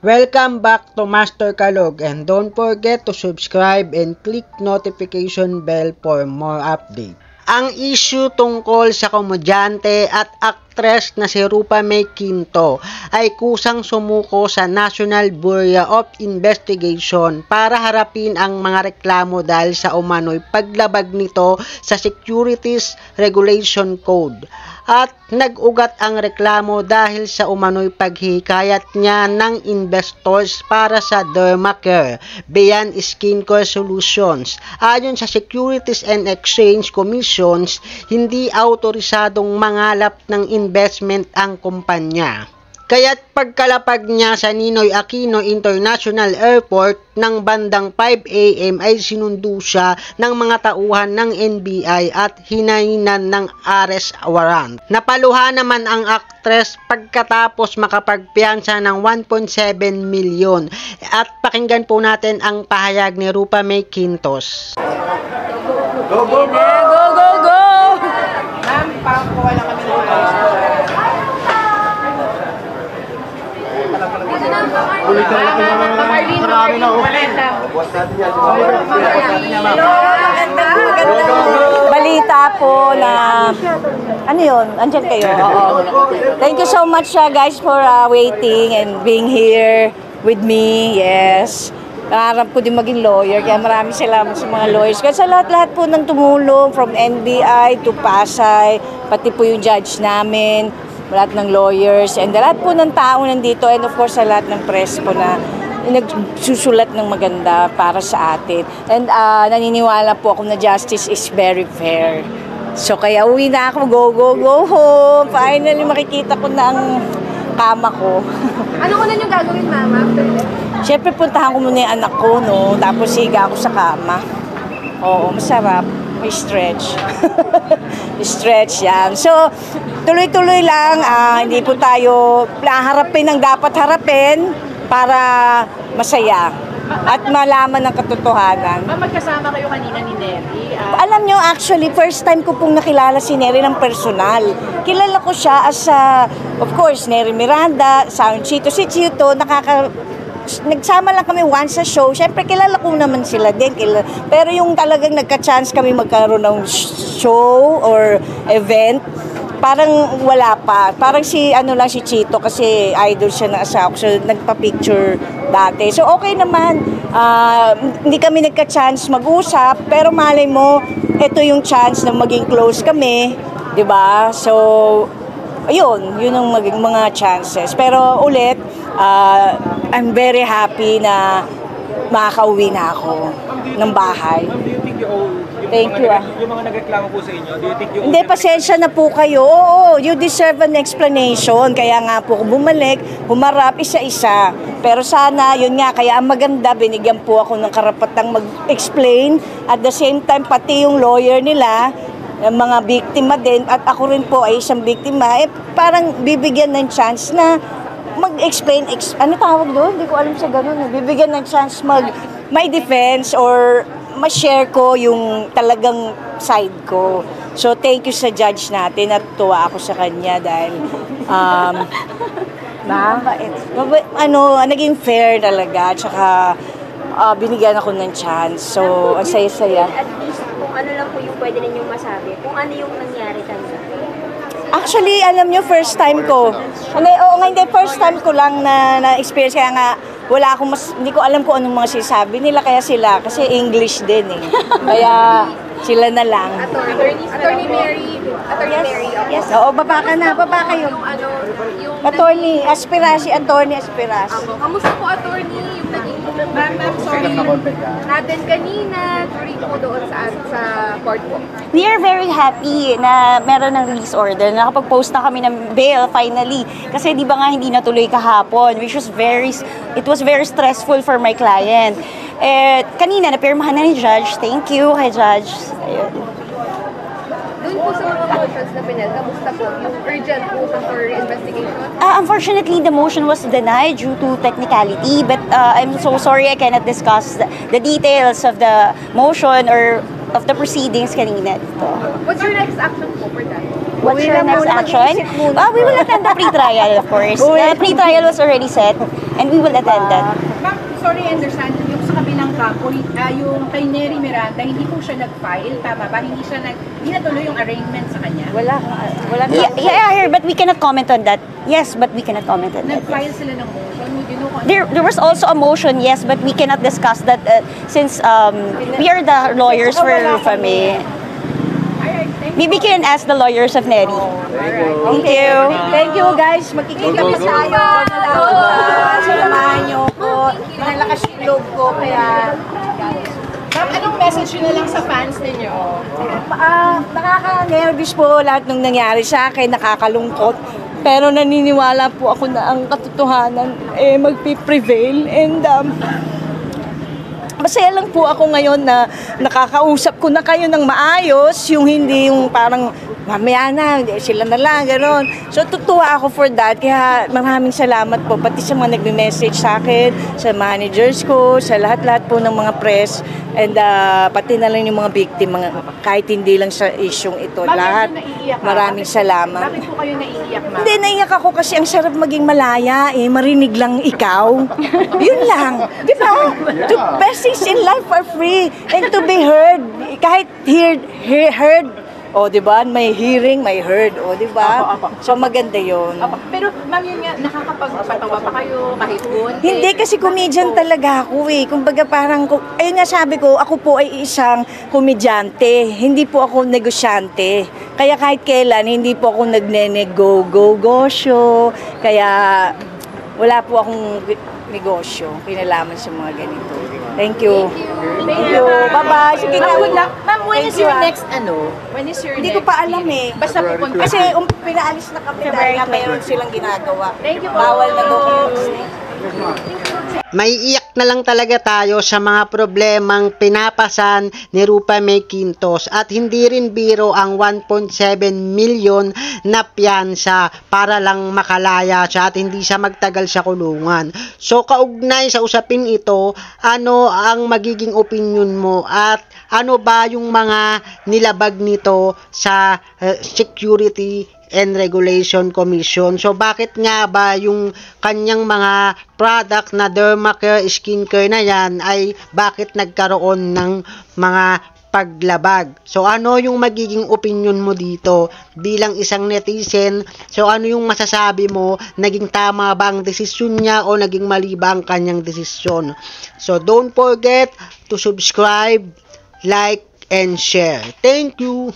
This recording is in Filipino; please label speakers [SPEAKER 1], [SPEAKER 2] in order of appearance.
[SPEAKER 1] Welcome back to Master Kalog, and don't forget to subscribe and click notification bell for more updates. Ang issue tungkol sa komedyante at aktres na si Rupa May Quinto ay kusang sumuko sa National Bureau of Investigation para harapin ang mga reklamo dahil sa umano'y paglabag nito sa Securities Regulation Code. At nag-ugat ang reklamo dahil sa umano'y paghihikayat niya ng investors para sa Dermacare Beyond Skincare Solutions. Ayon sa Securities and Exchange Commissions, hindi autorisadong mangalap ng investment ang kumpanya. Kaya't pagkalapag niya sa Ninoy Aquino International Airport ng bandang 5 AM ay sinundo siya ng mga tauhan ng NBI at hinainan ng arrest warrant. Napaluhan naman ang aktres pagkatapos makapagpiyansa ng 1.7 million. At pakinggan po natin ang pahayag ni Rupa May Quintos.
[SPEAKER 2] Go, go, go! Go, go, go! Ma'am, pakuha lang kami ng balita po na ano yun? Andyan kayo? Oo. Thank you so much guys for waiting and being here with me. Yes. Nakarap ko din maging lawyer, kaya maraming salamat sa mga lawyers. Kaya sa lahat-lahat po ng tumulong, from NBI to Pasay, pati po yung judge namin, lahat ng lawyers, and lahat po ng tao nandito, and of course sa lahat ng press po na nagsusulat ng maganda para sa atin. And naniniwala po ako na justice is very fair. So kaya uwi na ako, go, go, go home. Finally makikita ko na ang kama ko.
[SPEAKER 3] Ano ko na yung gagawin, mama?
[SPEAKER 2] Siyempre puntahan ko muna yung anak ko, no? Tapos higa ako sa kama. Oo, masarap. May stretch. Stretch yan. So, tuloy-tuloy lang. Hindi po tayo harapin ang dapat harapin para masaya at malaman ng katotohanan.
[SPEAKER 3] Magkasama kayo kanina ni Neri.
[SPEAKER 2] Alam nyo, actually, first time ko pong nakilala si Neri ng personal. Kilala ko siya as, of course, Neri Miranda, Sound Chito. Si Chito, nagsama lang kami once sa show. Siyempre, kilala ko naman sila din. Pero yung talagang nagka-chance kami magkaroon ng show or event, parang wala pa. Parang si Chito kasi idol siya na asawa ko. So, nagpa-picture dati. So, okay naman. Hindi kami nagka-chance mag-usap. Pero malay mo, ito yung chance na maging close kami. 'Di ba? So, ayun. Yun ang mga chances. Pero ulit, I'm very happy na makakauwi na ako ng bahay. Thank you.
[SPEAKER 4] Yung mga nagreklamo po sa inyo, do you think you...
[SPEAKER 2] Hindi, pasensya na po kayo. Oo, you deserve an explanation. Kaya nga po bumalik, humarap isa-isa. Pero sana, yun nga, kaya ang maganda, binigyan po ako ng karapatang mag-explain. At the same time, pati yung lawyer nila, mga biktima din, at ako rin po ay isang biktima, parang bibigyan ng chance na mag-explain, ano tawag doon? Hindi ko alam sa ganun. Bibigyan ng chance may defense or ma-share ko yung talagang side ko. So, thank you sa judge natin at tuwa ako sa kanya dahil naging fair talaga. Tsaka binigyan ako ng chance. So, ang saya-saya.
[SPEAKER 3] At least kung ano lang po yung pwede ninyong masabi, kung ano yung nangyari talaga.
[SPEAKER 2] Actually, alam nyo, first time ko. First time ko lang na-experience. Kaya nga, hindi ko alam kung anong mga sinasabi nila. Kasi English din eh. Kaya sila na lang.
[SPEAKER 3] Attorney Mary.
[SPEAKER 2] Yes. Oo, baba ka na. Baba kayo. Attorney Aspirasi.
[SPEAKER 3] Kamusta po, attorney? Yung naging ma'am, sorry. Natin kanina, sorry po doon sa court po.
[SPEAKER 5] We are very happy na meron ng release order. Nakapag-post na kami ng bail finally. Kasi di ba nga hindi natuloy kahapon, it was very stressful for my client. Kanina, napirmahan na ni Judge. Thank you kay Judge. Ayun.
[SPEAKER 3] Doon po sa mga motions na pinel, kamusta po? Yung urgent po for investigation?
[SPEAKER 5] Unfortunately, the motion was denied due to technicality. But I'm so sorry I cannot discuss the details of the motion or of the proceedings kanina dito.
[SPEAKER 3] What's your next action po for that?
[SPEAKER 5] What's your next action? We will attend the pre-trial, of course. The pre-trial was already set. and we will attend that.
[SPEAKER 6] Ma'am, sorry, I understand. Yung sa kabilang kampo, yung kay Neri Miranda, hindi po siya nag-file, tama ba? Hindi natuloy yung arraignment sa kanya?
[SPEAKER 2] Wala.
[SPEAKER 5] Yeah, but we cannot comment on that. Yes, but we cannot comment on that.
[SPEAKER 6] Nag-file sila ng motion. Would you know kung
[SPEAKER 5] There was also a motion, yes, but we cannot discuss that since we are the lawyers for Rufame. Maybe we can ask the lawyers of Neri. Thank you.
[SPEAKER 2] Thank you guys. Magkikita pa tayo. Sinamahan niyo ko. Nalakas yung loob ko. Kaya
[SPEAKER 6] Ma'am, anong message nyo na lang sa fans ninyo?
[SPEAKER 2] nakaka-nervous po lahat ng nangyari sa akin. Nakakalungkot. Pero naniniwala po ako na ang katotohanan magpiprevail. And masaya lang po ako ngayon na nakakausap ko na kayo ng maayos, yung hindi yung parang mamaya na, sila na lang, gano'n. So, tutuwa ako for that. Kaya maraming salamat po, pati sa mga nagme-message sa akin, sa managers ko, sa lahat-lahat po ng mga press, and pati na lang yung mga biktima, kahit hindi lang sa isyong ito.
[SPEAKER 6] Bakit
[SPEAKER 2] Lahat,
[SPEAKER 6] po naiiyak ka?
[SPEAKER 2] maraming salamat.
[SPEAKER 6] Bakit po kayo naiiyak, ma'am?
[SPEAKER 2] Hindi, naiyak ako kasi ang sarap maging malaya marinig lang ikaw. Yun lang. Di ba? Best things in life are free and to be heard. Kahit heard. O, di ba? May hearing, may heard. O, di ba? So, maganda yun.
[SPEAKER 6] Pero, ma'am, yun nga, nakakapagpatawa pa kayo kahit konti?
[SPEAKER 2] Hindi, kasi comedian talaga ako eh. Kumbaga parang, ayun nga sabi ko, ako po ay isang komedyante. Hindi po ako negosyante. Kaya kahit kailan, hindi po ako nagne-go-go-go-show. Kaya wala po akong negosyo, kinalaman sa mga ganito. Thank you.
[SPEAKER 6] Thank you.
[SPEAKER 2] Bye-bye. Sige na.
[SPEAKER 6] Good luck. Ma'am, when is
[SPEAKER 2] Thank you,
[SPEAKER 6] your
[SPEAKER 2] ah.
[SPEAKER 6] next When is your
[SPEAKER 2] Hindi ko
[SPEAKER 6] next
[SPEAKER 2] pa alam eh.
[SPEAKER 6] Basta pupunta.
[SPEAKER 2] Kasi pinaalis na kami dahil nga mayroon silang ginagawa.
[SPEAKER 6] Thank you po.
[SPEAKER 2] Bawal na go.
[SPEAKER 1] May iyak na lang talaga tayo sa mga problemang pinapasan ni Rufame Quintos at hindi rin biro ang 1.7 million na piyansa para lang makalaya siya at hindi siya magtagal sa kulungan. So kaugnay sa usapin ito, ano ang magiging opinion mo at ano ba yung mga nilabag nito sa Security and Regulation Commission. So bakit nga ba yung kanyang mga product na Dermacare skincare na yan ay bakit nagkaroon ng mga paglabag? So ano yung magiging opinion mo dito bilang isang netizen? So ano yung masasabi mo? Naging tama ba ang desisyon niya o naging mali ba ang kanyang desisyon? So don't forget to subscribe, like, and share. Thank you!